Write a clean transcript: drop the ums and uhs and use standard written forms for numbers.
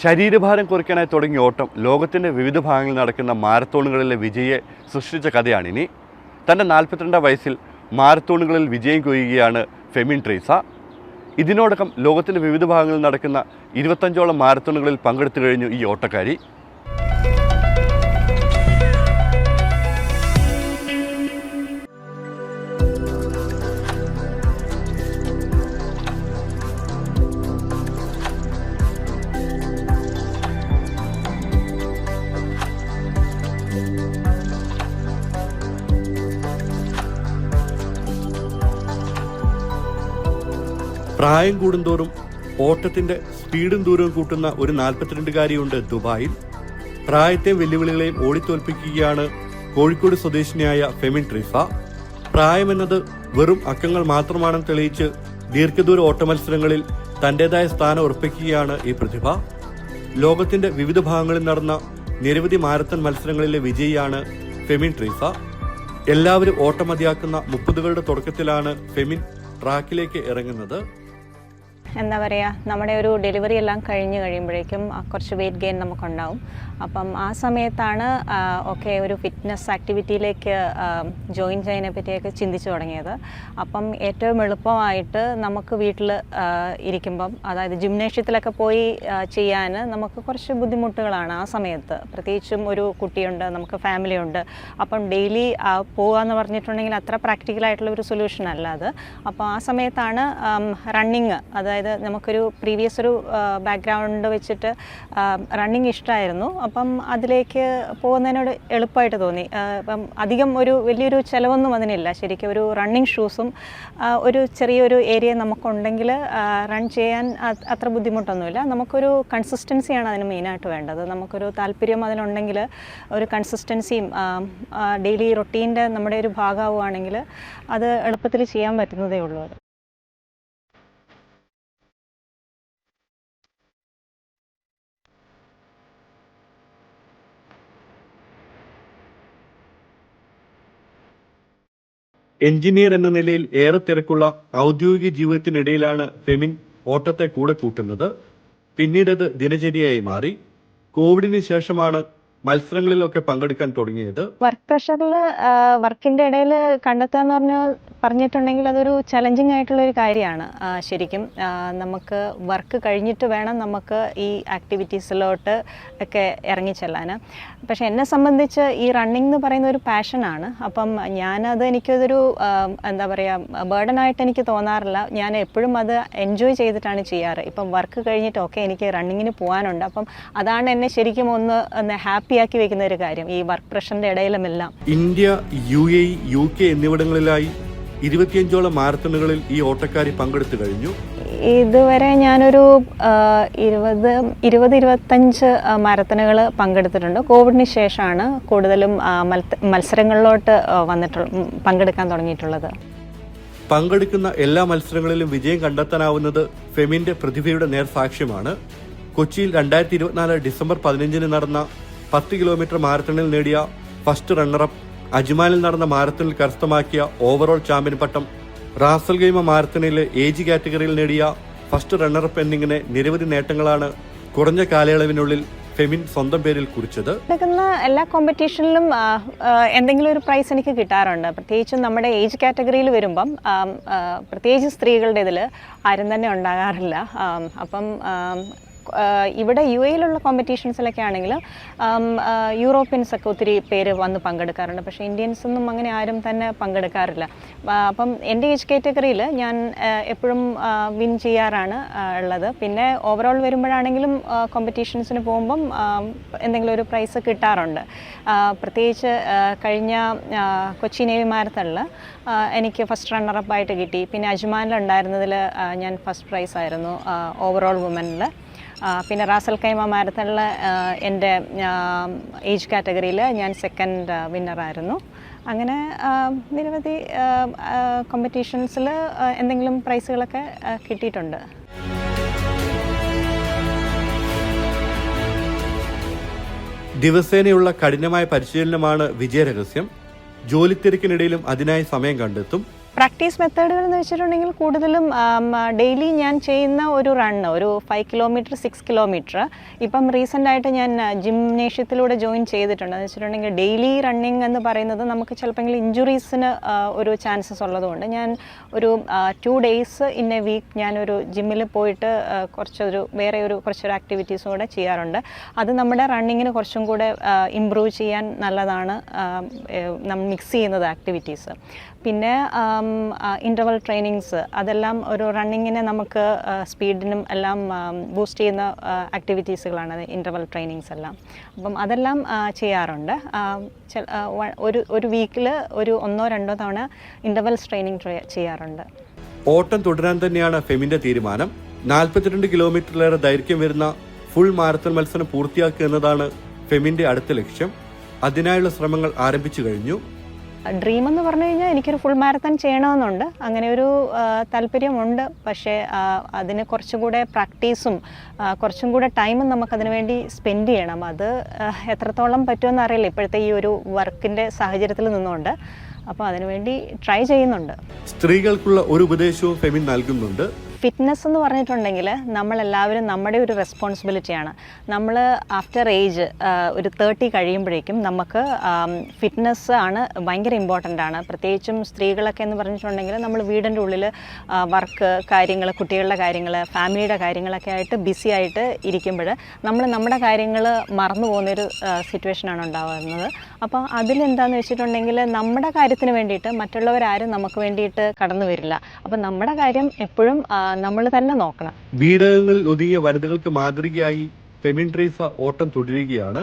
ശരീരഭാരം കുറയ്ക്കാനായി തുടങ്ങിയ ഓട്ടം ലോകത്തിൻ്റെ വിവിധ ഭാഗങ്ങളിൽ നടക്കുന്ന മാരത്തോണുകളിലെ വിജയെ സൃഷ്ടിച്ച കഥയാണിനി. തൻ്റെ 42-ാം വയസ്സിൽ മാരത്തോണുകളിൽ വിജയം കൊയ്യുകയാണ് ഫെമിൻ ട്രീസ. ഇതിനോടകം ലോകത്തിൻ്റെ വിവിധ ഭാഗങ്ങളിൽ നടക്കുന്ന 25ഓളം മാരത്തോണുകളിൽ പങ്കെടുത്തു കഴിഞ്ഞു ഈ ഓട്ടക്കാരി. പ്രായം കൂടുന്തോറും ഓട്ടത്തിന്റെ സ്പീഡും ദൂരവും കൂട്ടുന്ന ഒരു 42-കാരിയുണ്ട് ദുബായിൽ. പ്രായത്തെയും വെല്ലുവിളികളെയും ഓടിത്തോൽപ്പിക്കുകയാണ് കോഴിക്കോട് സ്വദേശിനിയായ ഫെമിൻ ട്രീസ. പ്രായമെന്നത് വെറും അക്കങ്ങൾ മാത്രമാണെന്ന് തെളിയിച്ച് ദീർഘദൂര ഓട്ടമത്സരങ്ങളിൽ തന്റേതായ സ്ഥാനം ഉറപ്പിക്കുകയാണ് ഈ പ്രതിഭ. ലോകത്തിന്റെ വിവിധ ഭാഗങ്ങളിൽ നടന്ന നിരവധി മാരത്തൺ മത്സരങ്ങളിലെ വിജയിയാണ് ഫെമിൻ ട്രീസ. എല്ലാവരും ഓട്ടം മതിയാക്കുന്ന 30കളുടെ തുടക്കത്തിലാണ് ഫെമിൻ ട്രാക്കിലേക്ക് ഇറങ്ങുന്നത്. എന്താ പറയുക, നമ്മുടെ ഒരു ഡെലിവറി എല്ലാം കഴിയുമ്പോഴേക്കും കുറച്ച് വെയിറ്റ് ഗെയിൻ നമുക്കുണ്ടാവും. അപ്പം ആ സമയത്താണ് ഒരു ഫിറ്റ്നസ് ആക്ടിവിറ്റിയിലേക്ക് ജോയിൻ ചെയ്യുന്നതിനെ പറ്റിയൊക്കെ ചിന്തിച്ചു തുടങ്ങിയത്. അപ്പം ഏറ്റവും എളുപ്പമായിട്ട് നമുക്ക് വീട്ടിൽ ഇരിക്കുമ്പം, അതായത് ജിംനേഷ്യത്തിലൊക്കെ പോയി ചെയ്യാൻ നമുക്ക് കുറച്ച് ബുദ്ധിമുട്ടുകളാണ് ആ സമയത്ത്. പ്രത്യേകിച്ചും ഒരു കുട്ടിയുണ്ട്, നമുക്ക് ഫാമിലി ഉണ്ട്. അപ്പം ഡെയിലി പോകാമെന്ന് പറഞ്ഞിട്ടുണ്ടെങ്കിൽ അത്ര പ്രാക്ടിക്കലായിട്ടുള്ള ഒരു സൊല്യൂഷൻ അല്ല അത്. അപ്പോൾ ആ സമയത്താണ് റണ്ണിങ്, അതായത് നമുക്കൊരു പ്രീവിയസ് ഒരു ബാക്ക്ഗ്രൗണ്ട് വെച്ചിട്ട് റണ്ണിങ് ഇഷ്ടമായിരുന്നു. അപ്പം അതിലേക്ക് പോകുന്നതിനോട് എളുപ്പമായിട്ട് തോന്നി. അപ്പം അധികം വലിയൊരു ചിലവൊന്നും അതിനില്ല. ശരിക്കും ഒരു റണ്ണിങ് ഷൂസും ഒരു ചെറിയൊരു ഏരിയ നമുക്കുണ്ടെങ്കിൽ റൺ ചെയ്യാൻ അത്ര ബുദ്ധിമുട്ടൊന്നുമില്ല. നമുക്കൊരു കൺസിസ്റ്റൻസിയാണ് അതിന് മെയിനായിട്ട് വേണ്ടത്. നമുക്കൊരു താല്പര്യം അതിനുണ്ടെങ്കിൽ ഒരു കൺസിസ്റ്റൻസിയും ഡെയിലി റൊട്ടീൻ്റെ നമ്മുടെ ഒരു ഭാഗമാവുകയാണെങ്കിൽ അത് എളുപ്പത്തിൽ ചെയ്യാൻ പറ്റുന്നതേ ഉള്ളൂ. എഞ്ചിനീയർ എന്ന നിലയിൽ ഏറെ തിരക്കുള്ള ഔദ്യോഗിക ജീവിതത്തിനിടയിലാണ് ഫെമിൻ ഓട്ടത്തെ കൂടെ കൂട്ടുന്നത്. പിന്നീടത് ദിനചര്യയായി മാറി. കോവിഡിന് ശേഷമാണ് മത്സരങ്ങളിലൊക്കെ പങ്കെടുക്കാൻ തുടങ്ങിയത്. വർക്ക് പ്രഷറിൽ വർക്കിൻ്റെ ഇടയിൽ കണ്ടെത്തുക എന്ന് പറഞ്ഞിട്ടുണ്ടെങ്കിൽ അതൊരു ചലഞ്ചിങ് ആയിട്ടുള്ള ഒരു കാര്യമാണ്. ശരിക്കും നമുക്ക് വർക്ക് കഴിഞ്ഞിട്ട് വേണം നമുക്ക് ഈ ആക്ടിവിറ്റീസിലോട്ട് ഒക്കെ ഇറങ്ങിച്ചെല്ലാൻ. പക്ഷെ എന്നെ സംബന്ധിച്ച് ഈ റണ്ണിങ് എന്ന് പറയുന്ന ഒരു പാഷനാണ്. അപ്പം എനിക്കതൊരു എന്താ പറയുക, ബേർഡനായിട്ട് എനിക്ക് തോന്നാറില്ല. ഞാൻ എപ്പോഴും അത് എൻജോയ് ചെയ്തിട്ടാണ് ചെയ്യാറ്. ഇപ്പം വർക്ക് കഴിഞ്ഞിട്ട് എനിക്ക് റണ്ണിങ്ങിന് പോകാനുണ്ട്. അപ്പം അതാണ് എന്നെ ശരിക്കും ഒന്ന് ഹാപ്പിയാക്കി വെക്കുന്ന ഒരു കാര്യം ഈ വർക്ക് പ്രഷറിന്റെ ഇടയിലുമെല്ലാം. ഇന്ത്യ, UAE, UK എന്നിവിടങ്ങളിലായി 25ഓളം മാരത്തണുകളിൽ ഈ ഓട്ടക്കാരി പങ്കെടുത്തു കഴിഞ്ഞു. ഇതുവരെ ഞാനൊരു 20-25 മാരത്തണുകൾ പങ്കെടുത്തിട്ടുണ്ട്. കോവിഡിന് ശേഷമാണ് കൂടുതലും മത്സരങ്ങളിലോട്ട് പങ്കെടുക്കാൻ തുടങ്ങിയിട്ടുള്ളത്. പങ്കെടുക്കുന്ന എല്ലാ മത്സരങ്ങളിലും വിജയം കണ്ടെത്താനാവുന്നത് ഫെമിന്റെ പ്രതിഭയുടെ നേർസാക്ഷ്യമാണ്. കൊച്ചിയിൽ 2024 ഡിസംബർ 15 നടന്ന 10 കിലോമീറ്റർ മാരത്തണിൽ നേടിയ ഫസ്റ്റ് റണ്ണറപ്പ്, അജ്മാനിൽ നടന്ന മാരത്തണിൽ കരസ്ഥമാക്കിയ ഓവറോൾ ചാമ്പ്യൻ പട്ടം, റാസൽ ഗൈമ മാരത്തണിലെ ഏജ് കാറ്റഗറിയിൽ നേടിയ ഫസ്റ്റ് റണ്ണറപ്പ് എന്നിങ്ങനെ നിരവധി നേട്ടങ്ങളാണ് കുറഞ്ഞ കാലയളവിനുള്ളിൽ ഫെമിൻ സ്വന്തം പേരിൽ കുറിച്ചത്. എല്ലാ കോമ്പറ്റീഷനിലും എന്തെങ്കിലും ഒരു പ്രൈസ് എനിക്ക് കിട്ടാറുണ്ട്. പ്രത്യേകിച്ചും നമ്മുടെ ഏജ് കാറ്റഗറിയിൽ വരുമ്പം പ്രത്യേകിച്ച് സ്ത്രീകളുടെ ഇതിൽ ആരും തന്നെ ഉണ്ടാകാറില്ല. അപ്പം ഇവിടെ UAE-യിലുള്ള കോമ്പറ്റീഷൻസിലൊക്കെ ആണെങ്കിൽ യൂറോപ്യൻസൊക്കെ ഒത്തിരി പേര് വന്ന് പങ്കെടുക്കാറുണ്ട്. പക്ഷേ ഇന്ത്യൻസൊന്നും അങ്ങനെ ആരും തന്നെ പങ്കെടുക്കാറില്ല. അപ്പം എൻ്റെ ഏജ് കാറ്റഗറിയിൽ ഞാൻ എപ്പോഴും വിൻ ചെയ്യാറാണ് ഉള്ളത്. പിന്നെ ഓവറോൾ വരുമ്പോഴാണെങ്കിലും കോമ്പറ്റീഷൻസിന് പോകുമ്പം എന്തെങ്കിലും ഒരു പ്രൈസ് കിട്ടാറുണ്ട്. പ്രത്യേകിച്ച് കഴിഞ്ഞ കൊച്ചി നേവി മാരത്തണിൽ എനിക്ക് ഫസ്റ്റ് റണ്ണറപ്പായിട്ട് കിട്ടി. പിന്നെ അജ്മാനിലുണ്ടായിരുന്നതിൽ ഞാൻ ഫസ്റ്റ് പ്രൈസ് ആയിരുന്നു ഓവറോൾ വുമനിൽ. പിന്നെ റാസൽ കൈമ മാരത്തണിൽ എൻ്റെ ഏജ് കാറ്റഗറിയിൽ ഞാൻ സെക്കൻഡ് വിന്നറായിരുന്നു. അങ്ങനെ നിരവധി കോമ്പറ്റീഷൻസിൽ എന്തെങ്കിലും പ്രൈസുകളൊക്കെ കിട്ടിയിട്ടുണ്ട്. ദിവസേനയുള്ള കഠിനമായ പരിശീലനമാണ് വിജയരഹസ്യം. ജോലിത്തിരക്കിനിടയിലും അതിനായി സമയം കണ്ടെത്തും. പ്രാക്ടീസ് മെത്തേഡുകൾ എന്ന് വെച്ചിട്ടുണ്ടെങ്കിൽ കൂടുതലും ഡെയിലി ഞാൻ ചെയ്യുന്ന ഒരു റണ്ണ് ഒരു 5 കിലോമീറ്റർ 6 കിലോമീറ്റർ ഇപ്പം റീസെൻ്റായിട്ട് ഞാൻ ജിംനേഷ്യത്തിലൂടെ ജോയിൻ ചെയ്തിട്ടുണ്ട് എന്ന് വെച്ചിട്ടുണ്ടെങ്കിൽ ഡെയിലി റണ്ണിങ് എന്ന് പറയുന്നത് നമുക്ക് ചിലപ്പോൾ ഇഞ്ചുറീസിന് ഒരു ചാൻസസ് ഉള്ളതുകൊണ്ട് ഞാൻ ഒരു 2 ഡേയ്സ് ഇൻ എ വീക്ക് ഞാനൊരു ജിമ്മിൽ പോയിട്ട് കുറച്ചൊരു ആക്ടിവിറ്റീസും കൂടെ ചെയ്യാറുണ്ട്. അത് നമ്മുടെ റണ്ണിങ്ങിന് കുറച്ചും കൂടെ ഇമ്പ്രൂവ് ചെയ്യാൻ നല്ലതാണ് നമ്മൾ മിക്സ് ചെയ്യുന്നത് ആക്ടിവിറ്റീസ്. പിന്നെ ഇൻ്റർവൽ ട്രെയിനിങ്സ് അതെല്ലാം ഒരു റണ്ണിങ്ങിനെ നമുക്ക് സ്പീഡിനും എല്ലാം ബൂസ്റ്റ് ചെയ്യുന്ന ആക്ടിവിറ്റീസുകളാണ് ഇൻ്റർവൽ ട്രെയിനിങ്സ് എല്ലാം. അപ്പം അതെല്ലാം ചെയ്യാറുണ്ട്. ഒരു വീക്കിൽ ഒരു 1-2 തവണ ഇൻ്റർവൽസ് ട്രെയിനിങ് ചെയ്യാറുണ്ട്. ഓട്ടം തുടരാൻ തന്നെയാണ് ഫെമിന്റെ തീരുമാനം. 42 കിലോമീറ്ററിലേറെ ദൈർഘ്യം വരുന്ന ഫുൾ മാരത്തൺ മത്സരം പൂർത്തിയാക്കുക എന്നതാണ് ഫെമിന്റെ അടുത്ത ലക്ഷ്യം. അതിനായുള്ള ശ്രമങ്ങൾ ആരംഭിച്ചു കഴിഞ്ഞു. ഡ്രീം എന്ന് പറഞ്ഞു കഴിഞ്ഞാൽ എനിക്കൊരു ഫുൾ മാരത്തൺ ചെയ്യണമെന്നുണ്ട്. അങ്ങനെ ഒരു താല്പര്യമുണ്ട്. പക്ഷേ അതിന് കുറച്ചുകൂടെ പ്രാക്ടീസും കുറച്ചും കൂടെ ടൈമും നമുക്കതിനു വേണ്ടി സ്പെൻഡ് ചെയ്യണം. അത് എത്രത്തോളം പറ്റുമെന്ന് അറിയില്ല ഇപ്പോഴത്തെ ഈ ഒരു വർക്കിൻ്റെ സാഹചര്യത്തിൽ നിന്നുകൊണ്ട്. അപ്പോൾ അതിനുവേണ്ടി ട്രൈ ചെയ്യുന്നുണ്ട്. സ്ത്രീകൾക്കുള്ള ഒരു ഉപദേശവും ഫെമിൻ നൽകുന്നുണ്ട്. ഫിറ്റ്നസ് എന്ന് പറഞ്ഞിട്ടുണ്ടെങ്കിൽ നമ്മളെല്ലാവരും നമ്മുടെ ഒരു റെസ്പോൺസിബിലിറ്റിയാണ്. നമ്മൾ ആഫ്റ്റർ ഏജ് ഒരു 30 കഴിയുമ്പോഴേക്കും നമുക്ക് ഫിറ്റ്നസ് ആണ് ഭയങ്കര ഇമ്പോർട്ടൻ്റ് ആണ്. പ്രത്യേകിച്ചും സ്ത്രീകളൊക്കെ എന്ന് പറഞ്ഞിട്ടുണ്ടെങ്കിൽ നമ്മൾ വീടിൻ്റെ ഉള്ളിൽ വർക്ക് കാര്യങ്ങൾ, കുട്ടികളുടെ കാര്യങ്ങൾ, ഫാമിലിയുടെ കാര്യങ്ങളൊക്കെ ആയിട്ട് ബിസി ആയിട്ട് ഇരിക്കുമ്പോൾ നമ്മൾ നമ്മുടെ കാര്യങ്ങൾ മറന്നു പോകുന്നൊരു സിറ്റുവേഷനാണ് ഉണ്ടാകുന്നത്. അപ്പോൾ അതിലെന്താണെന്ന് വെച്ചിട്ടുണ്ടെങ്കിൽ നമ്മുടെ കാര്യത്തിന് വേണ്ടിയിട്ട് മറ്റുള്ളവരാരും നമുക്ക് വേണ്ടിയിട്ട് കടന്നു വരില്ല. അപ്പം നമ്മുടെ കാര്യം എപ്പോഴും നമ്മൾ തന്നെ നോക്കണം. വീടുകളിൽ ഒതുങ്ങിയ വനിതകൾക്ക് മാതൃകയായി ഫെമിൻ ട്രീസ ഓട്ടം തുടരുകയാണ്.